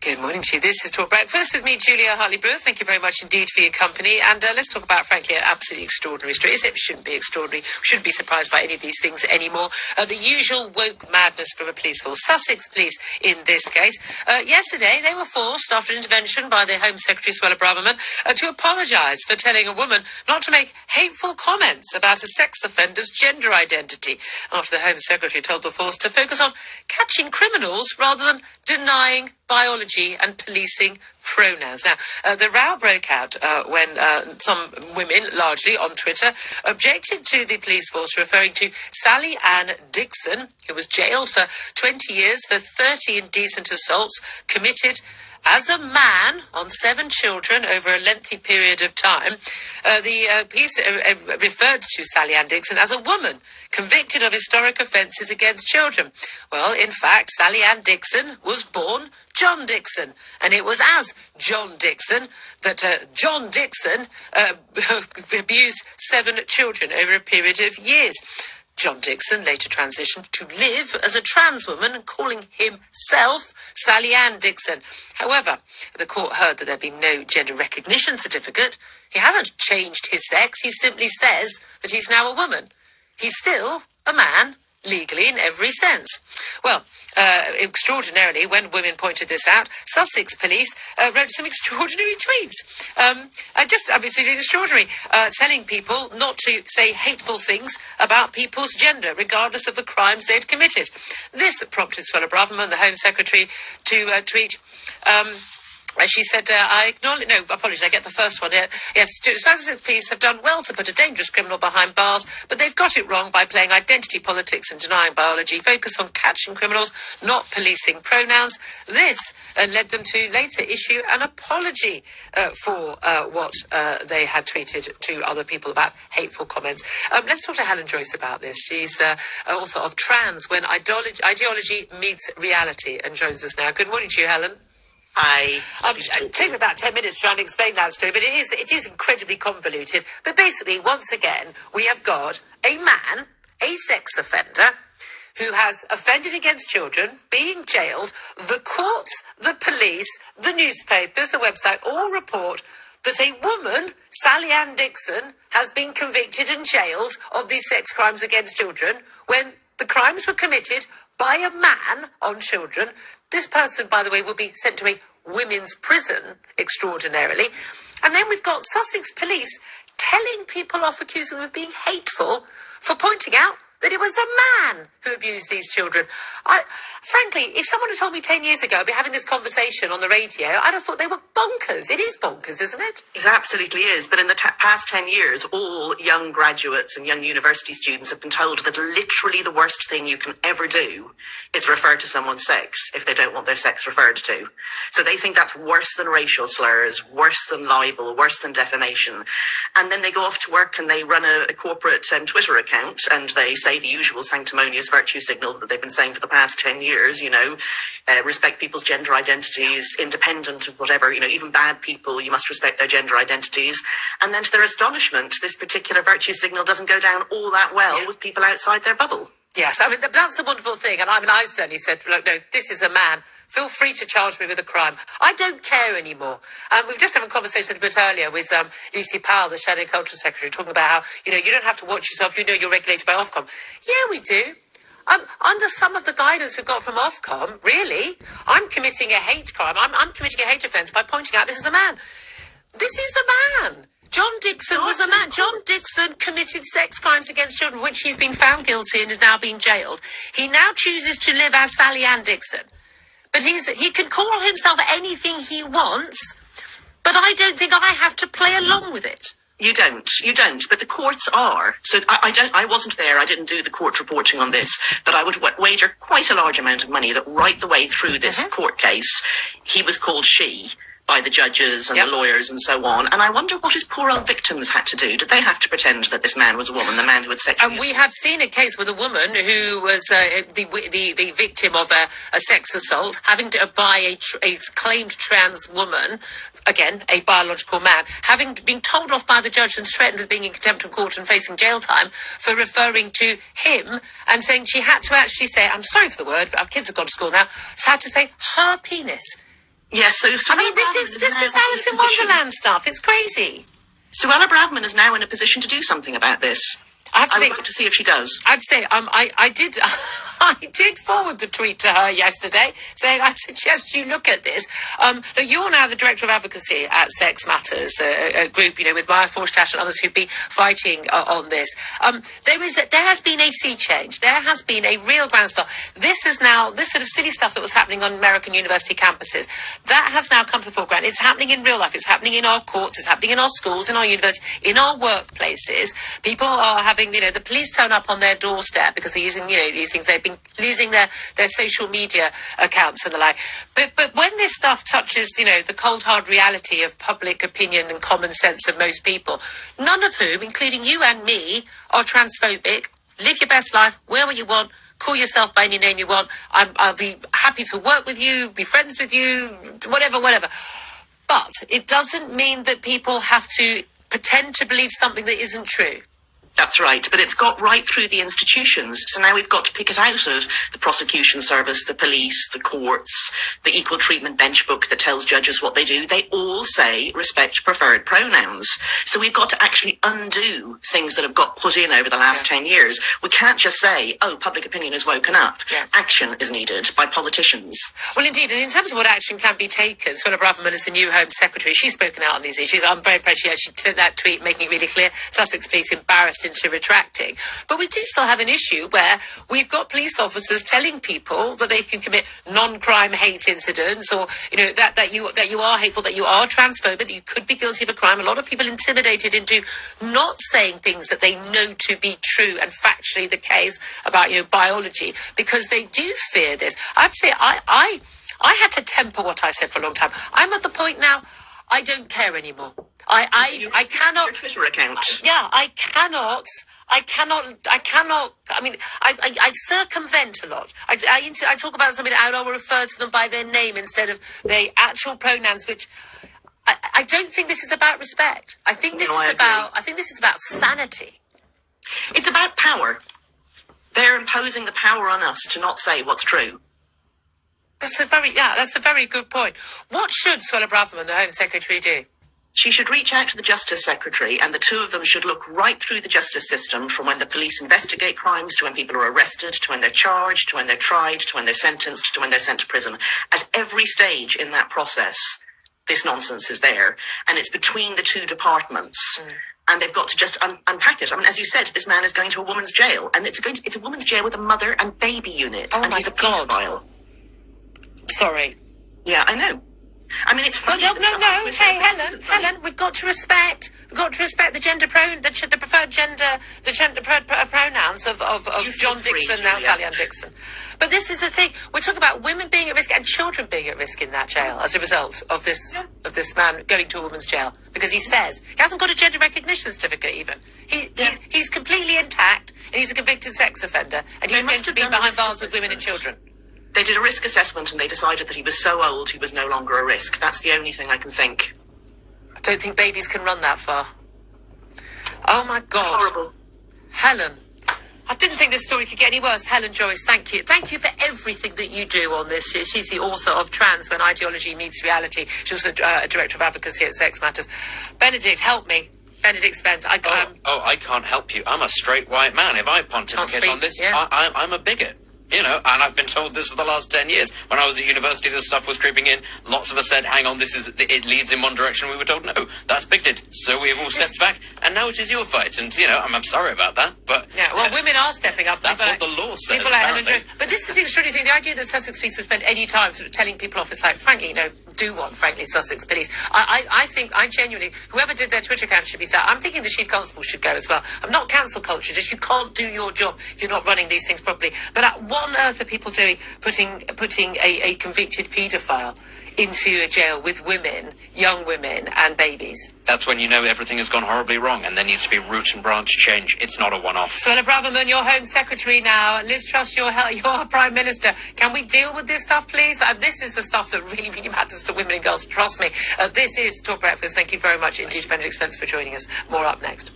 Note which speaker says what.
Speaker 1: Good morning to you. This is Talk Breakfast with me, Julia Hartley Brewer. Thank you very much indeed for your company. And let's talk about, frankly, an absolutely extraordinary story. It shouldn't be extraordinary. We shouldn't be surprised by any of these things anymore. The usual woke madness from a police force. Sussex police in this case. Yesterday, they were forced, after intervention by the Home Secretary, Suella Braverman, to apologise for telling a woman not to make hateful comments about a sex offender's gender identity, after the Home Secretary told the force to focus on catching criminals rather than denying biology and policing pronouns. Now, the row broke out when some women, largely on Twitter, objected to the police force referring to Sally Ann Dixon, who was jailed for 20 years for 30 indecent assaults committed as a man on 7 children over a lengthy period of time. The piece referred to Sally Ann Dixon as a woman convicted of historic offences against children. Well, in fact, Sally Ann Dixon was born John Dixon, and it was as John Dixon that John Dixon abused 7 children over a period of years. John Dixon later transitioned to live as a trans woman, calling himself Sally Ann Dixon. However, the court heard that there'd been no gender recognition certificate. He hasn't changed his sex. He simply says that he's now a woman. He's still a man, legally in every sense. Well, extraordinarily, when women pointed this out, Sussex police wrote some extraordinary tweets. Just absolutely extraordinary, telling people not to say hateful things about people's gender, regardless of the crimes they'd committed. This prompted Suella Braverman, the Home Secretary, to tweet... she said, I acknowledge... No, apologies, I get the first one here. Yes, Sussex police have done well to put a dangerous criminal behind bars, but they've got it wrong by playing identity politics and denying biology. Focus on catching criminals, not policing pronouns. This led them to later issue an apology for what they had tweeted to other people about hateful comments. Let's talk to Helen Joyce about this. She's author of Trans, When Ideology Meets Reality, and joins us now. Good morning to you, Helen. It took me about 10 minutes trying to explain that story, but it is incredibly convoluted. But basically, once again, we have got a man, a sex offender, who has offended against children, being jailed. The courts, the police, the newspapers, the website all report that a woman, Sally Ann Dixon, has been convicted and jailed of these sex crimes against children when the crimes were committed by a man on children. This person, by the way, will be sent to a women's prison, extraordinarily. And then we've got Sussex police telling people off, accusing them of being hateful for pointing out that it was a man who abused these children. Frankly, if someone had told me 10 years ago I'd be having this conversation on the radio, I'd have thought they were bonkers. It is bonkers, isn't it?
Speaker 2: It absolutely is. But in the past 10 years, all young graduates and young university students have been told that literally the worst thing you can ever do is refer to someone's sex if they don't want their sex referred to. So they think that's worse than racial slurs, worse than libel, worse than defamation. And then they go off to work and they run a corporate Twitter account and they say the usual sanctimonious virtue signal that they've been saying for the past 10 years, respect people's gender identities, independent of whatever, even bad people, you must respect their gender identities. And then to their astonishment, this particular virtue signal doesn't go down all that well with people outside their bubble.
Speaker 1: Yes, I mean, that's the wonderful thing. And I certainly said, look, no, this is a man. Feel free to charge me with a crime. I don't care anymore. We've just had a conversation a bit earlier with Lucy Powell, the Shadow Culture Secretary, talking about how, you don't have to watch yourself. You're regulated by Ofcom. Yeah, we do. Under some of the guidance we've got from Ofcom, really, I'm committing a hate crime. I'm committing a hate offence by pointing out this is a man. This is a man. John Dixon was a man. John Dixon committed sex crimes against children, which he's been found guilty and is now being jailed. He now chooses to live as Sally Ann Dixon. But he can call himself anything he wants, but I don't think I have to play along with it.
Speaker 2: You don't, but the courts are. So I wasn't there, I didn't do the court reporting on this, but I would wager quite a large amount of money that right the way through this court case, he was called she by the judges and the lawyers and so on. And I wonder what his poor old victims had to do. Did they have to pretend that this man was a woman, the man who had sexually...
Speaker 1: And we have seen a case with a woman who was the victim of a sex assault, having to by a claimed trans woman, again, a biological man, having been told off by the judge and threatened with being in contempt of court and facing jail time for referring to him and saying she had to actually say, I'm sorry for the word, our kids have gone to school now, had to say her penis.
Speaker 2: Yes, so
Speaker 1: I mean, this is Alice in Wonderland stuff. It's crazy.
Speaker 2: Suella Braverman is now in a position to do something about this.
Speaker 1: I
Speaker 2: would like to see if she does.
Speaker 1: I'd say I did I did forward the tweet to her yesterday saying I suggest you look at this. You're now the director of advocacy at Sex Matters, a group with Maya Forstash and others who've been fighting on this. There has been a sea change. There has been a real groundswell. This sort of silly stuff that was happening on American university campuses, that has now come to the foreground. It's happening in real life. It's happening in our courts. It's happening in our schools, in our universities, in our workplaces. People are having, the police turn up on their doorstep because they're using, these things. They've been losing their social media accounts and the like. But when this stuff touches, the cold hard reality of public opinion and common sense of most people, none of whom, including you and me, are transphobic. Live your best life, wear what you want, call yourself by any name you want. I'll be happy to work with you, be friends with you, whatever. But it doesn't mean that people have to pretend to believe something that isn't true.
Speaker 2: That's right, but it's got right through the institutions. So now we've got to pick it out of the prosecution service, the police, the courts, the equal treatment bench book that tells judges what they do. They all say respect preferred pronouns. So we've got to actually undo things that have got put in over the last 10 years. We can't just say, public opinion has woken up. Yeah. Action is needed by politicians.
Speaker 1: Well, indeed, and in terms of what action can be taken, Suella Braverman is the new Home Secretary. She's spoken out on these issues. I'm very impressed she actually took that tweet, making it really clear. Sussex Police embarrassed into retracting. But we do still have an issue where we've got police officers telling people that they can commit non-crime hate incidents, or that you are hateful, that you are transphobic, that you could be guilty of a crime. A lot of people intimidated into not saying things that they know to be true and factually the case about biology, because they do fear this. I have to say, I had to temper what I said for a long time. I'm at the point now I don't care anymore. I cannot.
Speaker 2: Your Twitter account.
Speaker 1: Yeah, I cannot. I mean, I circumvent a lot. I talk about something and I'll refer to them by their name instead of their actual pronouns, which I don't think this is about respect. I think this is about sanity.
Speaker 2: It's about power. They're imposing the power on us to not say what's true.
Speaker 1: That's a very good point. What should Suella Braverman, the Home Secretary, do?
Speaker 2: She should reach out to the Justice Secretary, and the two of them should look right through the justice system, from when the police investigate crimes to when people are arrested, to when they're charged, to when they're tried, to when they're sentenced, to when they're sent to prison. At every stage in that process, this nonsense is there, and it's between the two departments. And they've got to just unpack it. I mean, as you said, this man is going to a woman's jail, and it's a woman's jail with a mother and baby unit, and he's a paedophile.
Speaker 1: Sorry.
Speaker 2: Yeah, I know. I mean, it's funny.
Speaker 1: No. Hey, Helen, we've got to respect the the preferred pronouns of John Dixon, now Sally Ann Dixon. But this is the thing. We're talking about women being at risk and children being at risk in that jail as a result of this man going to a woman's jail, because he says he hasn't got a gender recognition certificate even. He's completely intact, and he's a convicted sex offender, and he's going to be behind bars with women and children.
Speaker 2: They did a risk assessment and they decided that he was so old he was no longer a risk. That's the only thing I can think.
Speaker 1: I don't think babies can run that far. Oh my God.
Speaker 2: Horrible.
Speaker 1: Helen, I didn't think this story could get any worse. Helen Joyce, thank you. Thank you for everything that you do on this. She's the author of Trans When Ideology Meets Reality. She's also a director of advocacy at Sex Matters. Benedict, help me. Benedict Spence.
Speaker 3: I can't help you. I'm a straight white man. If I pontificate on this, I'm a bigot. And I've been told this for the last 10 years. When I was at university, this stuff was creeping in. Lots of us said, hang on, it leads in one direction. We were told, no, that's bigoted. So we have all stepped back, and now it is your fight. And, I'm sorry about that, but...
Speaker 1: Yeah, well, women are stepping up.
Speaker 3: That's what the law says,
Speaker 1: people like Helen Joyce. But this is the extraordinary thing. The idea that Sussex Police would spend any time sort of telling people off, it's like, frankly, do want, frankly, Sussex Police. I think, genuinely, whoever did their Twitter account should be sacked. I'm thinking the Chief Constable should go as well. I'm not cancel culture, just you can't do your job if you're not running these things properly. But what on earth are people doing, putting a convicted paedophile into a jail with women, young women and babies?
Speaker 3: That's when everything has gone horribly wrong, and there needs to be root and branch change. It's not a one-off.
Speaker 1: Suella Braverman, you're Home Secretary now. Liz Truss, you're Prime Minister. Can we deal with this stuff, please? This is the stuff that really, really matters to women and girls. Trust me. This is Talk Breakfast. Thank you very much indeed, Benedict Spence, for joining us. More up next.